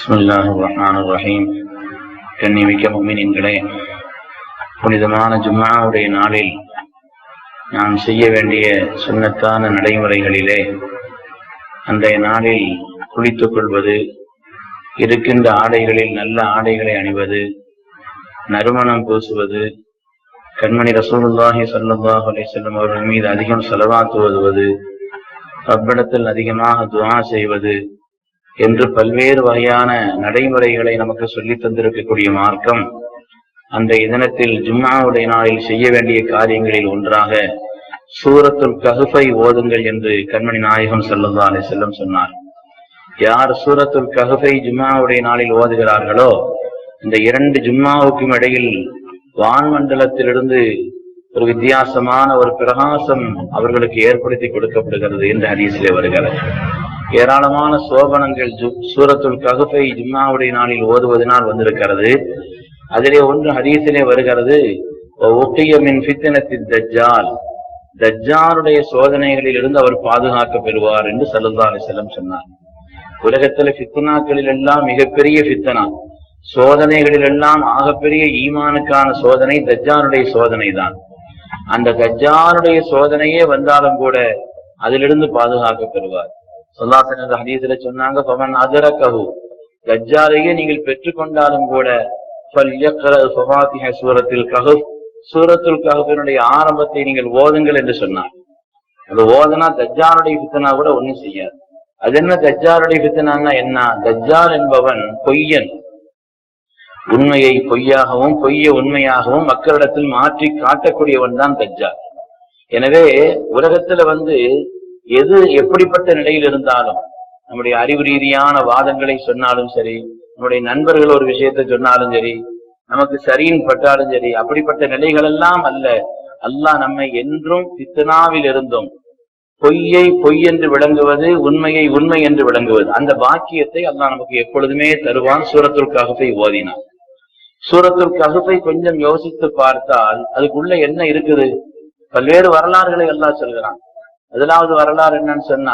பிஸ்மில்லாஹிர்ரஹ்மானிர்ரஹீம். கண்ணியமிக்க முஃமினீன்களே, புனிதமான ஜும்ஆவுடைய நாளில் நாம் செய்ய வேண்டிய சுன்னத்தான நடைமுறைகளிலே அன்றைய நாளில் குளித்துக் கொள்வது, இருக்கின்ற ஆடைகளில் நல்ல ஆடைகளை அணிவது, நறுமணம் பூசுவது, கண்மணி ரசூலுல்லாஹி ஸல்லல்லாஹு அலைஹி வஸல்லம் அவர்கள் மீது அதிகம் ஸலவாத் ஓதுவது, ரப்பிடத்தில் அதிகமாக துஆ செய்வது என்று பல்வேறு வகையான நடைமுறைகளை நமக்கு சொல்லி தந்திருக்கக்கூடிய மார்க்கம் அன்றைய தினத்தில் ஜும்ஆவுடைய நாளில் செய்ய வேண்டிய காரியங்களில் ஒன்றாக சூரத்துல் கஹ்ஃபை ஓதுங்கள் என்று கண்மணி நாயகம் ஸல்லல்லாஹு அலைஹி வஸல்லம் சொன்னார். யார் சூரத்துல் கஹ்ஃபை ஜும்ஆவுடைய நாளில் ஓதுகிறார்களோ இந்த இரண்டு ஜும்ஆவுக்கும் இடையில் வான்மண்டலத்திலிருந்து ஒரு வித்தியாசமான ஒரு பிரகாசம் அவர்களுக்கு ஏற்படுத்தி கொடுக்கப்படுகிறது என்று ஹதீஸிலே வருகிறது. ஏராளமான சோபனங்கள் சூரத்துல் கஹ்ஃபை ஜும்ஆவுடைய நாளில் ஓதுவதனால் வந்திருக்கிறது. அதிலே ஒன்று ஹதீஸிலே வருகிறது, உக்கிய மின் ஃபித்னத்தித் தஜ்ஜால், தஜ்ஜாலுடைய சோதனைகளில் இருந்து அவர் பாதுகாக்க பெறுவார் என்று ஸல்லல்லாஹு அலைஹி வஸல்லம் சொன்னார். உலகத்துல ஃபித்னாக்களில் எல்லாம் மிகப்பெரிய ஃபித்னா, சோதனைகளில் எல்லாம் ஆகப்பெரிய ஈமானுக்கான சோதனை தஜ்ஜாலுடைய சோதனை தான். அந்த தஜ்ஜாலுடைய சோதனையே வந்தாலும் கூட அதிலிருந்து பாதுகாக்க பெறுவார். ஸல்லல்லாஹு அலைஹி வஸல்லம் ஹதீஸ்ல சொன்னாங்க, ஃபமன் அதரகஹு, தஜ்ஜாலையே நீங்கள் பெற்றுக்கொண்டாலும் கூட ஃபல்யக்ரா ஃபவாத்திஹ சூரத்துல் கஹ்ஃப், சூரத்துல் கஹ்ஃபினுடைய ஆரம்பத்தை நீங்கள் ஓதுங்கள் என்று சொன்னார். அது ஓதுனா தஜ்ஜாலுடைய ஃபித்னா கூட ஒண்ணும் செய்யாது. அது என்ன தஜ்ஜாலுடைய ஃபித்னான்னா என்ன? தஜ்ஜால் என்பவன் பொய்யன், உண்மையை பொய்யாகவும் பொய்யை உண்மையாகவும் மக்களிடத்தில் மாற்றி காட்டக்கூடியவன் தான் தஜ்ஜால். எனவே உலகத்துல எது எப்படிப்பட்ட நிலையில் இருந்தாலும், நம்முடைய அறிவு ரீதியான வாதங்களை சொன்னாலும் சரி, நம்முடைய நண்பர்கள் ஒரு விஷயத்தை சொன்னாலும் சரி, நமக்கு சரின்னு பட்டாலும் சரி, அப்படிப்பட்ட நிலைகள் எல்லாம் அல்ல. அல்லாஹ் நம்மை என்றும் ஃபித்னாவில் இருந்தும் பொய்யை பொய் என்று விளங்குவது, உண்மையை உண்மை என்று விளங்குவது, அந்த பாக்கியத்தை அல்லாஹ் நமக்கு எப்பொழுதுமே தருவான். சூரத்துல் கஹ்ஃபை ஓதினார். சூரத்துல் கஹ்ஃபை கொஞ்சம் யோசித்து பார்த்தால் அதுக்குள்ள என்ன இருக்குது? பல்வேறு வரலாறுகளை அல்லாஹ் சொல்கிறான். முதலாவது வரலாறு என்னன்னு சொன்னா,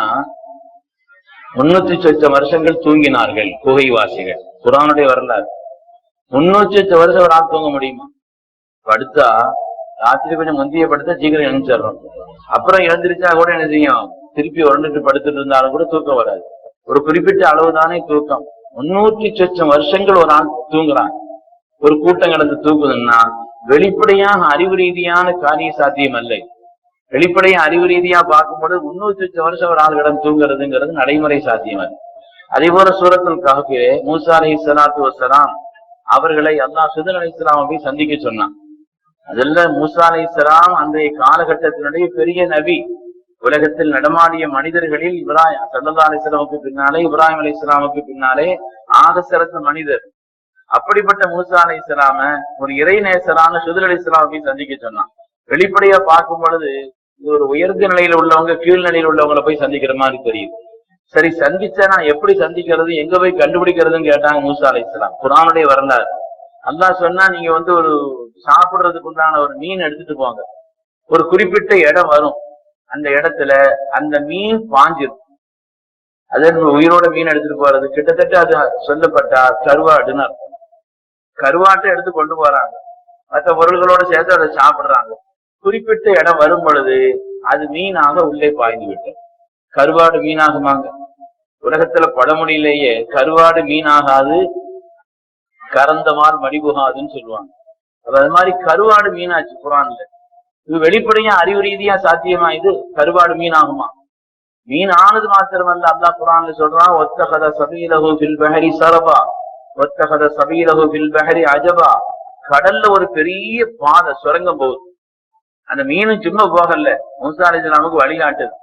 300 வருஷங்கள் தூங்கினார்கள் குகைவாசிகள். குர்ஆனுடைய வரலாறு. 300 வருஷம் ஒரு ஆள் தூங்க முடியுமா? படுத்தா ராத்திரி கொஞ்சம் முந்திய படுத்தா சீக்கிரம் எழுந்திரிச்சிடறோம். அப்புறம் எழுந்திரிச்சா கூட என்ன செய்யும்? திருப்பி உருண்டுட்டு படுத்துட்டு இருந்தாலும் கூட தூக்கம் வராது. ஒரு குறிப்பிட்ட அளவுதானே தூக்கம். 300 வருஷங்கள் ஒரு ஆள் தூங்குறான். ஒரு கூட்டம் கடந்து தூக்குதுன்னா வெளிப்படையாக அறிவு ரீதியான காரிய சாத்தியம் அல்ல. வெளிப்படையா அறிவு ரீதியா பார்க்கும்போது 300 வருஷம் ஒரு ஆள் கிடம் தூங்குறதுங்கிறது நடைமுறை சாத்தியம் அல்ல. அதே போல சூரத்துல் கஹ்ஃபிலே மூசா அலைஹிஸ்ஸலாத்து வஸ்ஸலாம் அவர்களை அல்லாஹ் ஸித்ர் அலைஹிஸ்ஸலாமை போய் சந்திக்க சொன்னான். அதுல மூசா அலைஹிஸ்ஸலாம் அன்றைய காலகட்டத்தினுடைய பெரிய நபி, உலகத்தில் நடமாடிய மனிதர்களில் இப்ராஹிம் ஸல்லல்லாஹு அலைஹி வஸல்லமுக்கு பின்னாலே, இப்ராஹிம் அலைஹிஸ்ஸலாமுக்கு பின்னாலே ஆக சிறந்த மனிதர். அப்படிப்பட்ட மூசா அலைஹிஸ்ஸலாம ஒரு இறைநேசரான ஸித்ர் அலைஹிஸ்ஸலாமை போய் சந்திக்க சொன்னான். வெளிப்படையா பார்க்கும் பொழுது இது ஒரு உயர்ந்த நிலையில உள்ளவங்க கீழ்நிலையில் உள்ளவங்களை போய் சந்திக்கிற மாதிரி தெரியுது. சரி, சந்திச்சா நான் எப்படி சந்திக்கிறது, எங்க போய் கண்டுபிடிக்கிறதுன்னு கேட்டாங்க மூசா அலைஹிஸ்ஸலாம். குர்ஆனுடைய வரலாறு. அல்லாஹ் சொன்னா, நீங்க ஒரு சாப்பிடுறதுக்கு உண்டான ஒரு மீன் எடுத்துட்டு போங்க. ஒரு குறிப்பிட்ட இடம் வரும், அந்த இடத்துல அந்த மீன் பாஞ்சிரும். அது உயிரோட மீன் எடுத்துட்டு போறது கிட்டத்தட்ட அது சொல்லப்பட்டா கருவாடுன்னு அர்த்தம். கருவாட்டை எடுத்து கொண்டு போறாங்க, மற்ற பொருள்களோட சேர்த்து அதை சாப்பிடுறாங்க. குறிப்பிட்ட இடம் வரும் பொழுது அது மீனாக உள்ளே பாய்ந்து விட்டு. கருவாடு மீனாகுமாங்க? உலகத்துல பழமொழியிலேயே கருவாடு மீனாகாது, கறந்தமால் மடிபுகாதுன்னு சொல்லுவாங்க. அது மாதிரி கருவாடு மீனாச்சு குர்ஆன்ல. இது வெளிப்படையா அறிவு ரீதியா சாத்தியமா? இது கருவாடு மீனாகுமா? மீன் ஆனது மாத்திரமல்ல, அல்லாஹ் குர்ஆன்ல சொல்றான், வத்தகத சபீலஹு ஃபில் பஹரி சரபா வத்தகத சபீலஹு ஃபில் பஹரி அஜபா. கடல்ல ஒரு பெரிய பாதை சுரங்கம் போகுது. அந்த மீனும் சும்மா போகல, மூசா அலைஹிஸ்ஸலாமுக்கு வழிகாட்டுது.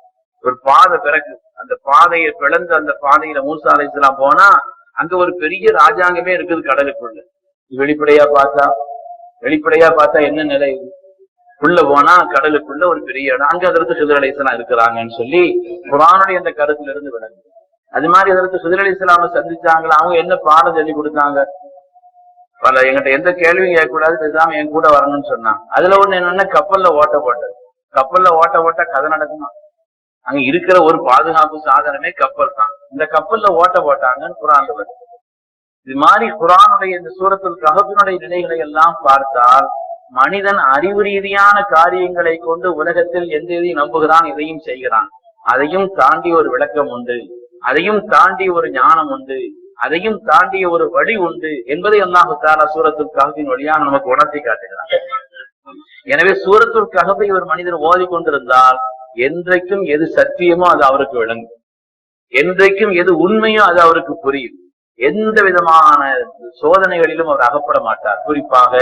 ஒரு பாதை பிறகு அந்த பாதையை பிளந்து அந்த பாதையில மூசா அலைஹிஸ்ஸலாம் போனா அங்க ஒரு பெரிய ராஜாங்கமே இருக்குது கடலுக்குள்ள. வெளிப்படையா பார்த்தா என்ன நிலை? உள்ள போனா கடலுக்குள்ள ஒரு பெரிய இடம், அங்க அதற்கு ஸித்ர் அலைஹிஸ்ஸலாம் இருக்கிறாங்கன்னு சொல்லி குர்ஆனுடைய அந்த கருத்துல இருந்து விளங்கு. அது மாதிரி அதற்கு ஸித்ர் அலைஹிஸ்ஸலாமை சந்திச்சாங்களா, அவங்க என்ன பாடம் சொல்லி கொடுத்தாங்க? என்கிட்ட எந்த கேள்வியும் கேட்கக்கூடாது, பேசாம என் கூட வரணும்னு சொன்னாங்க. அதுல ஒண்ணு என்னன்னா, கப்பல்ல ஓட்ட போட்டது. கப்பல்ல ஓட்ட கதை நடக்குமா? அங்க இருக்கிற ஒரு பாதுகாப்பு சாதனமே கப்பல் தான். இந்த கப்பல்ல ஓட்ட போட்டாங்கன்னு குர்ஆன்ல வருது. இது மாதிரி குர்ஆனுடைய இந்த சூரத்துல் கஹஃபினுடைய நிலைகளை எல்லாம் பார்த்தால் மனிதன் அறிவு ரீதியான காரியங்களை கொண்டு உலகத்தில் எந்த எதையும் நம்புகிறான், எதையும் செய்கிறான். அதையும் தாண்டி ஒரு விளக்கம் உண்டு, அதையும் தாண்டி ஒரு ஞானம் உண்டு, அதையும் தாண்டிய ஒரு வழி உண்டு என்பதை அல்லாஹ் தஆலா சூரத்துல் கஹஃபின் வழியாக நமக்கு உணர்த்தி காட்டுகிறான். எனவே சூரத்துல் கஹஃபை ஒரு மனிதர் ஓதிக்கொண்டிருந்தால் என்றைக்கும் எது சத்தியமோ அது அவருக்கு விளங்கும், என்றைக்கும் எது உண்மையோ அது அவருக்கு புரியும். எந்த விதமான சோதனைகளிலும் அவர் அகப்பட மாட்டார். குறிப்பாக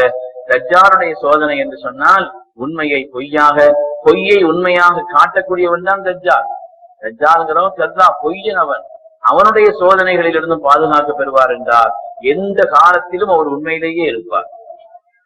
தஜ்ஜாலுடைய சோதனை என்று சொன்னால் உண்மையை பொய்யாக, பொய்யை உண்மையாக காட்டக்கூடியவன் தான் தஜ்ஜால். தஜ்ஜாலுங்கிறவன் கர்தா, பொய்யனவன். அவனுடைய சோதனைகளில் இருந்தும் பாதுகாக்க பெறுவார் என்றால் எந்த காலத்திலும் அவர் உண்மையிலேயே இருப்பார்.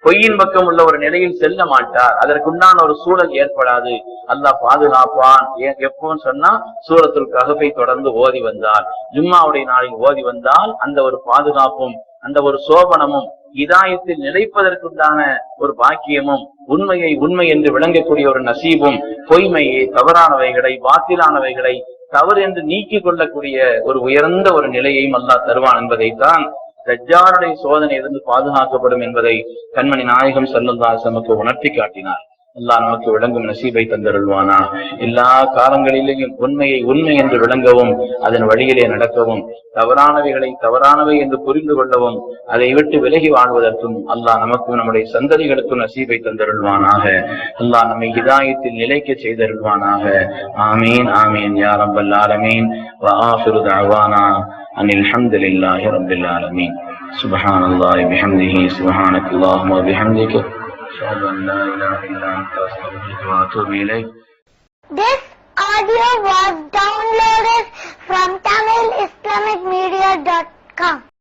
பொய்யின் பக்கம் உள்ள ஒரு நிலையில் செல்ல மாட்டார். அதற்குண்டான ஒரு சூழல் ஏற்படாது. அல்லாஹ் பாதுகாப்பான். எப்போன்னு சொன்னா சூரத்துல் கஹஃபை தொடர்ந்து ஓதி வந்தால், ஜும்மாவுடைய நாளில் ஓதி வந்தால் அந்த ஒரு பாதுகாப்பும் அந்த ஒரு சோபனமும் இதாயத்தில் நிலைப்பதற்குண்டான ஒரு பாக்கியமும், உண்மையை உண்மை என்று விளங்கக்கூடிய ஒரு நசீபும், பொய்மையை, தவறானவைகளை, பாத்திலானவைகளை தவறு என்று நீக்கிக் கொள்ளக்கூடிய ஒரு உயர்ந்த ஒரு நிலையையும் அல்லாஹ் தருவான் என்பதைத்தான் தஜ்ஜாலுடைய சோதனை இருந்து பாதுகாக்கப்படும் என்பதை கண்மணி நாயகம் ஸல்லல்லாஹு அலைஹி வஸல்லம் உணர்த்தி காட்டினார். அல்லாஹ் நமக்கு விளங்கும் நசீபை தந்தருள்வானா. எல்லா காலங்களிலேயும் உண்மையை உண்மை என்று விளங்கவும், அதன் வழியிலே நடக்கவும், தவறானவைகளை தவறானவை என்று புரிந்து கொள்ளவும், அதை விட்டு விலகி வாழ்வதற்கும் அல்லாஹ் நமக்கும் நம்முடைய சந்ததிகளுக்கும் நசீபை தந்தருள்வானாக. அல்லாஹ் நம்மை ஹிதாயத்தில் நிலைக்க செய்தருள்வானாக. ஆமீன் ஆமீன் யா ரப்பல் ஆலமீன். வ ஆகிரு தஅவானா அனில் ஹம்துலில்லாஹி ரப்பில் ஆலமீன். சுப்ஹானல்லாஹி பிஹம்திஹி சுப்ஹானக்கல்லாஹும்ம வ பிஹம்திக அஷ்ஹது அன் லா இலாஹா இல்லா அன்த அஸ்தக்ஃபிருக வ அத்தூபு இலைக். This audio was downloaded from tamilbayan.com.